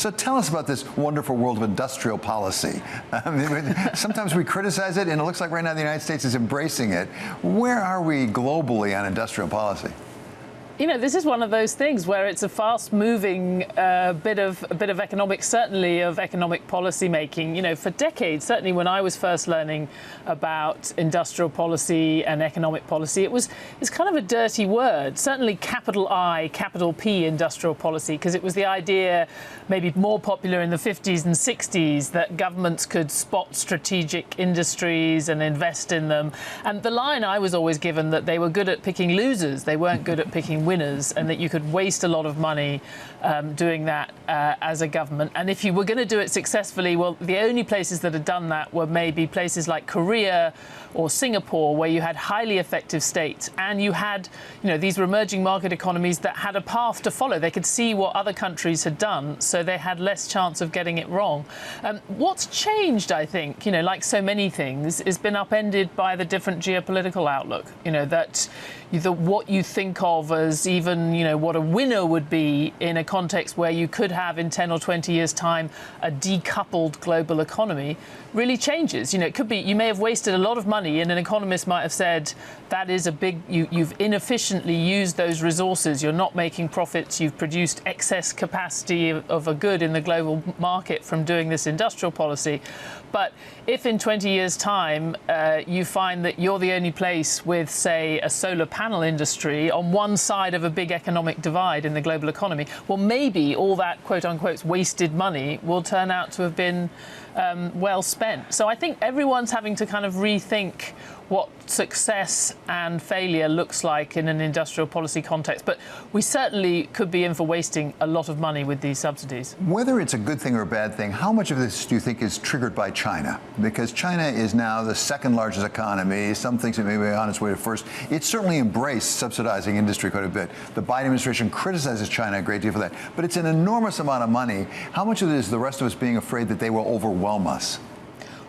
So tell us about this wonderful world of industrial policy. I mean, sometimes we criticize it, and it looks like right now the United States is embracing it. Where are we globally on industrial policy? You know, this is one of those things where it's a fast-moving bit of economics, certainly of economic policy making. You know, for decades, certainly when I was first learning about industrial policy and economic policy, it's kind of a dirty word. Certainly, capital I, capital P industrial policy, because it was the idea, maybe more popular in the 50s and 60s, that governments could spot strategic industries and invest in them. And the line I was always given that they were good at picking losers, they weren't good at picking winners, and that you could waste a lot of money doing that as a government. And if you were going to do it successfully, well, the only places that had done that were maybe places like Korea or Singapore, where you had highly effective states and you had, you know, these were emerging market economies that had a path to follow. They could see what other countries had done, so they had less chance of getting it wrong. What's changed, I think, you know, like so many things, has been upended by the different geopolitical outlook. You know, that what you think of as even, you know, what a winner would be in a context where you could have in 10 or 20 years' time a decoupled global economy really changes. You know, it could be you may have wasted a lot of money, and an economist might have said that is a big, you've inefficiently used those resources, you're not making profits, you've produced excess capacity of a good in the global market from doing this industrial policy. But if in 20 years' time you find that you're the only place with, say, a solar panel industry on one side of a big economic divide in the global economy, well, maybe all that quote-unquote wasted money will turn out to have been well spent. So I think everyone's having to kind of rethink what success and failure looks like in an industrial policy context. But we certainly could be in for wasting a lot of money with these subsidies. Whether it's a good thing or a bad thing, how much of this do you think is triggered by China? Because China is now the second largest economy. Some things it may be on its way to first. It's certainly embraced subsidizing industry quite a bit. The Biden administration criticizes China a great deal for that. But it's an enormous amount of money. How much of it is the rest of us being afraid that they will overwhelm us?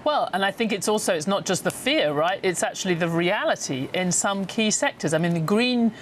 Well, and I think it's not just the fear, right? It's actually the reality in some key sectors. I mean, the green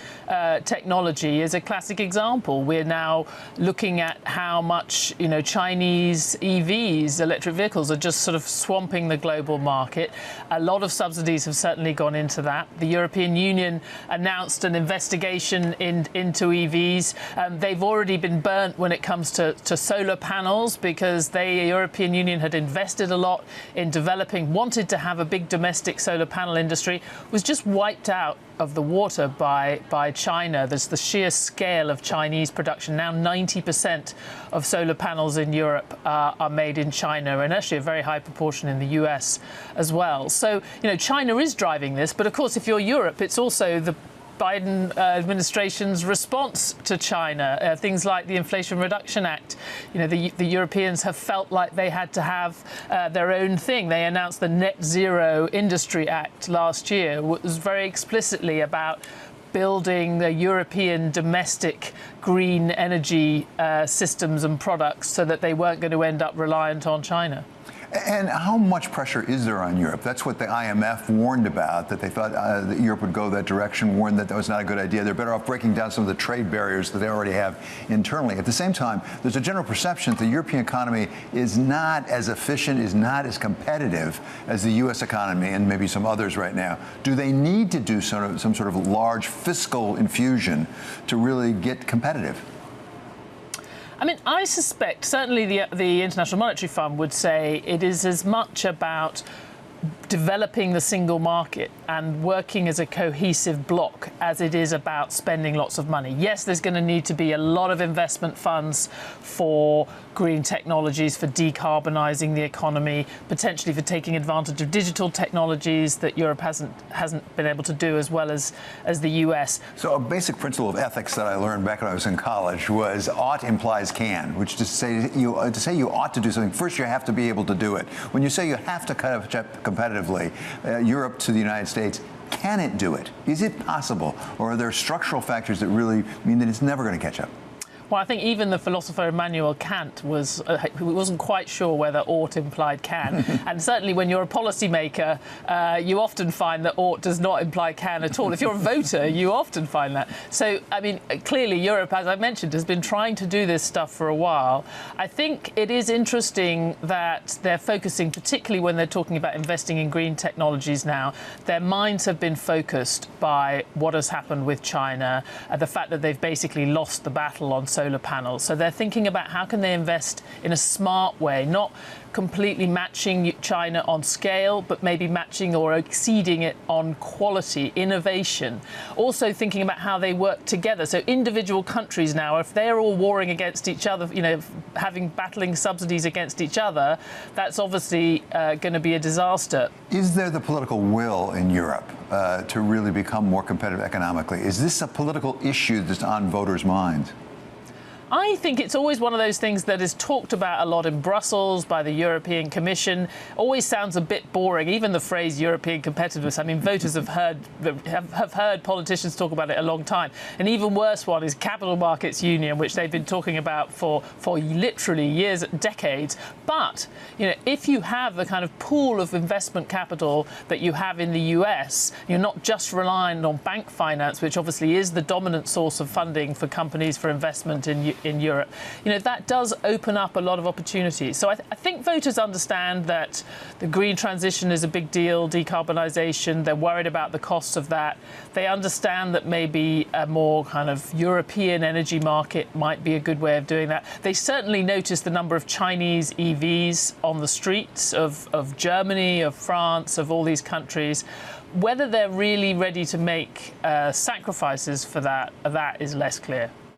technology is a classic example. We're now looking at how much, you know, Chinese EVs, electric vehicles, are just sort of swamping the global market. A lot of subsidies have certainly gone into that. The European Union announced an investigation into EVs. They've already been burnt when it comes to solar panels, because the European Union had invested a lot in wanted to have a big domestic solar panel industry, was just wiped out of the water by China. There's the sheer scale of Chinese production. Now 90% of solar panels in Europe are made in China, and actually a very high proportion in the US as well. So, you know, China is driving this, but of course, if you're Europe, it's also the Biden administration's response to China, things like the Inflation Reduction Act. You know, the Europeans have felt like they had to have their own thing. They announced the Net Zero Industry Act last year, which was very explicitly about building the European domestic green energy systems and products so that they weren't going to end up reliant on China. And how much pressure is there on Europe? That's what the IMF warned about, that they thought that Europe would go that direction, warned that that was not a good idea. They're better off breaking down some of the trade barriers that they already have internally. At the same time, there's a general perception that the European economy is not as efficient, is not as competitive as the U.S. economy and maybe some others right now. Do they need to do some sort of large fiscal infusion to really get competitive? I mean, I suspect certainly the International Monetary Fund would say it is as much about developing the single market and working as a cohesive block as it is about spending lots of money. Yes, there's going to need to be a lot of investment funds for green technologies, for decarbonising the economy, potentially for taking advantage of digital technologies that Europe hasn't been able to do as well as the US. So a basic principle of ethics that I learned back when I was in college was ought implies can, which to say you ought to do something, first you have to be able to do it. When you say you have to kind of competitively, Europe to the United States, can it do it? Is it possible? Or are there structural factors that really mean that it's never going to catch up? Well, I think even the philosopher Immanuel Kant wasn't quite sure whether ought implied can. And certainly when you're a policymaker, you often find that ought does not imply can at all. If you're a voter, you often find that. So, I mean, clearly Europe, as I mentioned, has been trying to do this stuff for a while. I think it is interesting that they're focusing, particularly when they're talking about investing in green technologies now, their minds have been focused by what has happened with China, the fact that they've basically lost the battle on solar panels. So they're thinking about how can they invest in a smart way, not completely matching China on scale, but maybe matching or exceeding it on quality, innovation. Also thinking about how they work together. So individual countries now, if they're all warring against each other, battling subsidies against each other, that's obviously going to be a disaster. Is there the political will in Europe to really become more competitive economically? Is this a political issue that's on voters' minds? I think it's always one of those things that is talked about a lot in Brussels by the European Commission. Always sounds a bit boring, even the phrase European competitiveness. I mean, voters have heard politicians talk about it a long time. An even worse one is Capital Markets Union, which they've been talking about for literally years, decades. But, if you have the kind of pool of investment capital that you have in the US, you're not just relying on bank finance, which obviously is the dominant source of funding for companies for investment in Europe, that does open up a lot of opportunities. So I think voters understand that the green transition is a big deal, decarbonisation. They're worried about the costs of that. They understand that maybe a more kind of European energy market might be a good way of doing that. They certainly notice the number of Chinese EVs on the streets of Germany, of France, of all these countries. Whether they're really ready to make sacrifices for that is less clear.